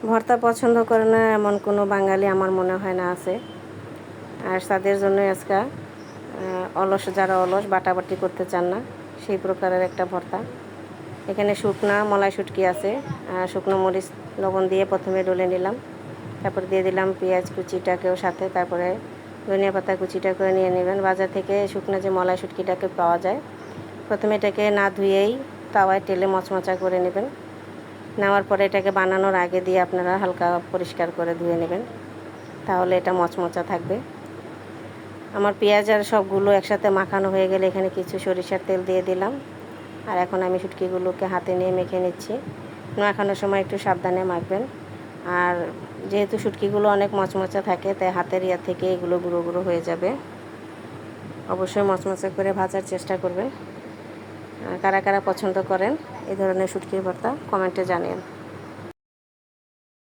ভর্তা পছন্দ করে না এমন কোনো বাঙালি আমার মনে হয় না আছে। আর তাদের জন্য আজকে অলস যারা অলস বাটাবাটি করতে চান না সেই প্রকারের একটা ভর্তা। এখানে শুকনা মলাই শুটকি আছে, শুকনো মরিচ লবণ দিয়ে প্রথমে ডলে নিলাম, তারপর দিয়ে দিলাম পেঁয়াজ কুচিটাকেও সাথে, তারপরে ধনিয়া পাতা কুচিটা করে নিয়ে নেবেন। বাজার থেকে শুকনো যে মলাই শুটকিটাকে পাওয়া যায়, প্রথমে এটাকে না ধুয়েই তাওয়ায় তেলে মচমচা করে নেবেন। নেওয়ার পরে এটাকে বানানোর আগে দিয়ে আপনারা হালকা পরিষ্কার করে ধুয়ে নেবেন, তাহলে এটা মচমচা থাকবে। আমার পেঁয়াজ আর সবগুলো একসাথে মাখানো হয়ে গেলে এখানে কিছু সরিষার তেল দিয়ে দিলাম। আর এখন আমি শুটকিগুলোকে হাতে নিয়ে মেখে নিচ্ছি। মাখানোর সময় একটু সাবধানে মাখবেন। আর যেহেতু শুটকিগুলো অনেক মচমচা থাকে, তাই হাতের ইয়া থেকে এগুলো গুঁড়ো গুঁড়ো হয়ে যাবে। অবশ্যই মচমচা করে ভাজার চেষ্টা করবেন। কারা কারা পছন্দ করেন এই ধরনের শুটকির ভর্তা কমেন্টে জানিয়ে।